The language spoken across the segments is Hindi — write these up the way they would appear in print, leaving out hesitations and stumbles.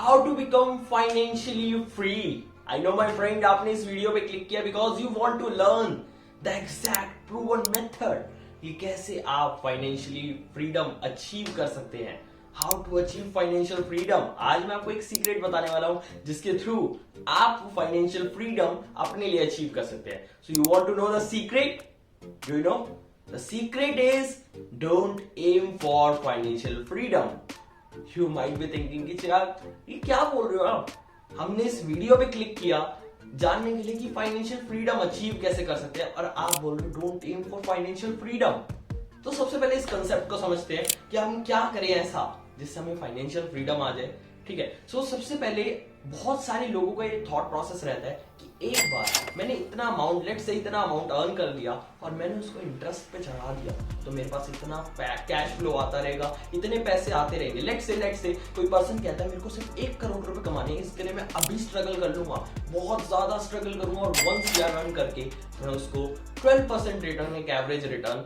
How to become financially free. I know my friend, आपने इस वीडियो पे क्लिक किया because you want to learn the exact proven method कि कैसे आप फाइनेंशियली फ्रीडम अचीव कर सकते हैं। How to achieve financial freedom. आज मैं आपको एक सीक्रेट बताने वाला हूं जिसके थ्रू आप फाइनेंशियल फ्रीडम अपने लिए अचीव कर सकते हैं। So you want to know the secret? Do you know the secret is don't aim for financial freedom. You might be thinking कि चिराग ये क्या बोल रहे हो आप? हमने इस वीडियो पे क्लिक किया जानने के लिए कि फाइनेंशियल फ्रीडम अचीव कैसे कर सकते हैं, और आप बोल रहे हो don't aim for financial freedom. तो सबसे पहले इस कंसेप्ट को समझते हैं कि हम क्या करें ऐसा जिससे हमें फाइनेंशियल फ्रीडम आ जाए। ठीक है, सो सबसे पहले बहुत सारे लोगों का ये थॉट प्रोसेस रहता है कि एक बार मैंने इतना अमाउंट, लेट से इतना अमाउंट अर्न कर लिया और मैंने उसको इंटरेस्ट पे चढ़ा दिया तो मेरे पास इतना कैश फ्लो आता रहेगा, इतने पैसे आते रहेंगे। लेट से कोई पर्सन कहता है मेरे को सिर्फ 1 करोड़ रुपए कमाने हैं, इसके लिए मैं अभी स्ट्रगल कर लूंगा, बहुत ज्यादा स्ट्रगल करूंगा और 1 CR अर्न करके मैं उसको 12% रिटर्न, एक एवरेज रिटर्न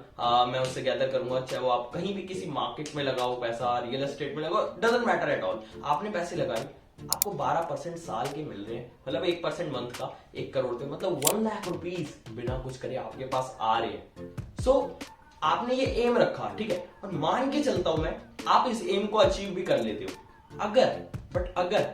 मैं उससे गैदर करूंगा। चाहे वो आप कहीं भी किसी मार्केट में लगाओ पैसा, रियल एस्टेट में लगाओ, डजंट मैटर एट ऑल। आपने पैसे लगाए, आपको 12% साल के मिल रहे हैं, मतलब 1% मंथ का 1 करोड़ पे, मतलब 1 लाख रुपीज बिना कुछ करे आपके पास आ रहे हैं। सो आपने ये एम रखा, ठीक है, और मान के चलता हूं मैं आप इस एम को अचीव भी कर लेते हो। अगर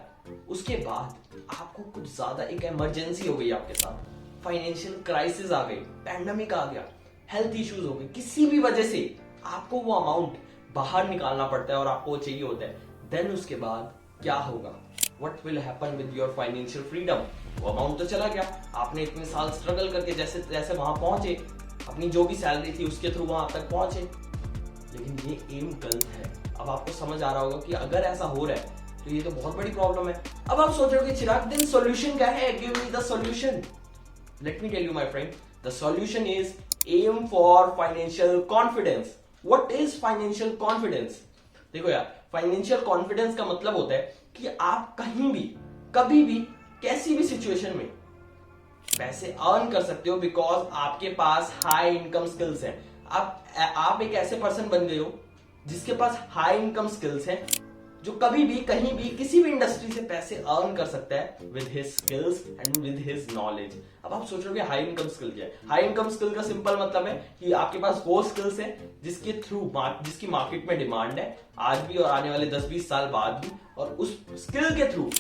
उसके बाद आपको कुछ ज्यादा एक इमरजेंसी हो गई आपके साथ, फाइनेंशियल क्राइसिस आ गई, पैंडेमिक आ गया, हेल्थ इश्यूज हो गए, किसी भी वजह से आपको वो अमाउंट बाहर निकालना पड़ता है और आपको चाहिए होता है, देन उसके बाद क्या होगा? What will happen with your financial freedom? वो अमाउंट तो चला गया, आपने इतने साल स्ट्रगल करके जैसे जैसे वहां पहुंचे, अपनी जो भी सैलरी थी उसके थ्रू वहां तक पहुंचे, लेकिन ये एम गलत है। अब आपको समझ आ रहा होगा कि अगर ऐसा हो रहा है तो ये तो बहुत बड़ी प्रॉब्लम है। अब आप सोच रहे हो कि चिराग दिन सॉल्यूशन क्या है? Give me the solution. Let me tell you my friend, the solution is aim for financial confidence. What is financial confidence? देखो यार, फाइनेंशियल कॉन्फिडेंस का मतलब होता है कि आप कहीं भी, कभी भी, कैसी भी सिचुएशन में पैसे अर्न कर सकते हो बिकॉज आपके पास हाई इनकम स्किल्स हैं। आप एक ऐसे पर्सन बन गए हो जिसके पास हाई इनकम स्किल्स हैं, जो कभी भी, कहीं भी, किसी भी इंडस्ट्री से पैसे अर्न कर सकता है with his skills and with his knowledge. अब आप सोच रहे हो कि हाई इनकम स्किल क्या है? हाई इनकम स्किल का सिंपल मतलब है कि आपके पास वो स्किल्स है जिसके थ्रू जिसकी मार्केट में डिमांड है आज भी और आने वाले 10-20 साल बाद भी, और उस स्किल के थ्रू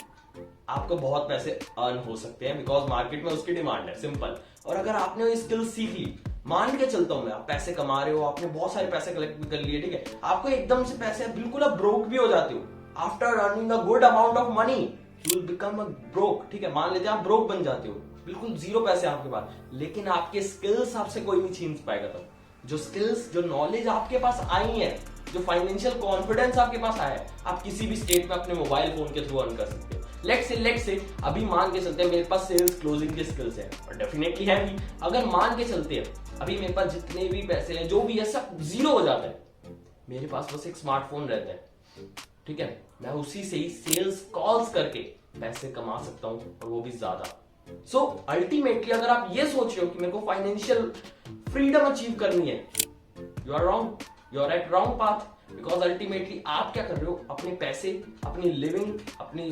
आपको बहुत पैसे अर्न हो सकते हैं बिकॉज मार्केट में उसकी डिमांड है, सिंपल। और अगर आपने वो स्किल सीख ली, मान के चलता हूं मैं, आप पैसे कमा रहे हो, आपने बहुत सारे पैसे कलेक्ट भी कर लिए, ठीक है, आपको एकदम से पैसे, बिल्कुल आप ब्रोक भी हो जाते हो। After earning a good amount of money you will become a broke. ठीक है, मान लेते हैं आप ब्रोक बन जाते हो, बिल्कुल जीरो पैसे आपके पास, लेकिन आपके स्किल्स आपसे कोई नहीं छीन पाएगा। तब जो स्किल्स, जो नॉलेज आपके पास आई है, जो फाइनेंशियल कॉन्फिडेंस आपके पास आया है, आप किसी भी स्टेट में अपने मोबाइल फोन के थ्रू अर्न कर सकते हो। लेट से अभी मान के चलते हैं मेरे पास सेल्स क्लोजिंग के स्किल्स हैं, और डेफिनेटली है भी। अगर मान के चलते हैं अभी मेरे पास जितने भी पैसे हैं, जो भी है, सब जीरो हो जाता है, मेरे पास बस एक स्मार्टफोन रहता है, ठीक है, मैं उसी से ही सेल्स कॉल्स करके पैसे कमा सकता हूं, और वो भी ज्यादा। सो अल्टीमेटली अगर आप ये सोच रहे हो कि मेरे को फाइनेंशियल फ्रीडम अचीव करनी है, you are wrong, you are at wrong path. Because ultimately आप क्या कर रहे हो? अपने पैसे, अपनी लिविंग, अपनी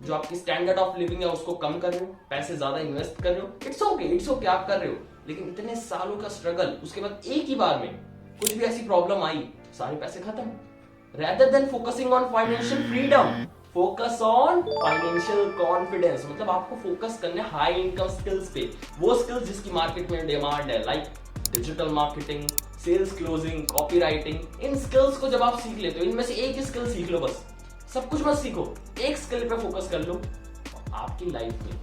जो आपकी स्टैंडर्ड ऑफ लिविंग है उसको कम कर रहे हो, पैसे ज्यादा इन्वेस्ट कर रहे हो। इट्स ओके आप कर रहे हो, लेकिन इतने सालों का स्ट्रगल, उसके बाद एक ही बार में कुछ भी ऐसी प्रॉब्लम आई, सारे पैसे खत्म। Rather than focusing on financial freedom, focus on financial confidence। मतलब आपको फोकस करना है हाई इनकम स्किल्स पे, वो स्किल्स जिसकी मार्केट में डिमांड है, like digital marketing, sales closing, copy writing. इन स्किल्स को जब आप सीख लेते हो, इनमें से एक ही स्किल सीख लो, बस सब कुछ मत सीखो, एक स्किल पे फोकस कर लो, आपकी लाइफ में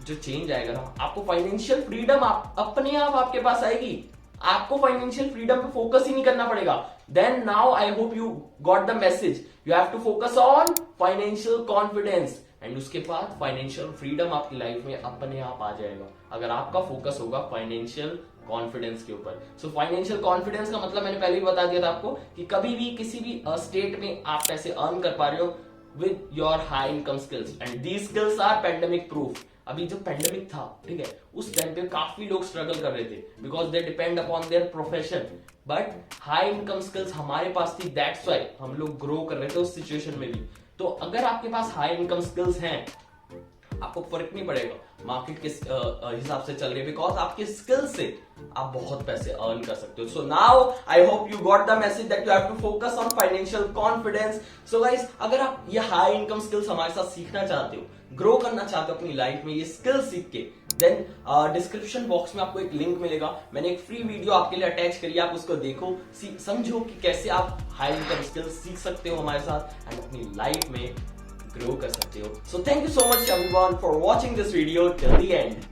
जो चेंज आएगा ना, आपको फाइनेंशियल फ्रीडम अपने आप आपके पास आएगी। आपको फाइनेंशियल फ्रीडम पे फोकस ही नहीं करना पड़ेगा। Then now I hope you got the message, you have to focus on financial confidence, and उसके बाद फाइनेंशियल फ्रीडम आपकी लाइफ में अपने आप आ जाएगा अगर आपका फोकस होगा फाइनेंशियल कॉन्फिडेंस के ऊपर। सो फाइनेंशियल कॉन्फिडेंस का मतलब मैंने पहले ही बता दिया था आपको कि कभी भी, किसी भी स्टेट में आप पैसे अर्न कर पा रहे हो with your high income skills, and these skills are pandemic proof. अभी जो पैंडेमिक था, ठीक है, उस टाइम पे काफी लोग स्ट्रगल कर रहे थे because they depend upon their profession, but high income skills हमारे पास थी, दैट्स व्हाई हम लोग ग्रो कर रहे थे उस सिचुएशन में भी। तो अगर आपके पास हाई इनकम स्किल्स हैं, आपको फर्क नहीं पड़ेगा मार्केट किस हिसाब से चल रही है, बिकॉज आपके स्किल से आप बहुत पैसे अर्न कर सकते हो. So now I hope you got the message that you have to focus on financial confidence. So guys, अगर आप ये हाई इनकम स्किल्स हमारे साथ सीखना चाहते हो, ग्रो करना चाहते हो अपनी लाइफ में ये स्किल सीख के, देन डिस्क्रिप्शन बॉक्स में आपको एक लिंक मिलेगा. मैंने एक फ्री वीडियो आपके लिए अटैच करी है, आप उसको देखो, समझो कि कैसे आप हाई इनकम स्किल्स सीख सकते हो हमारे साथ एंड अपनी लाइफ में ग्रो कर सकते हो. So thank you so much everyone for watching this video till the end.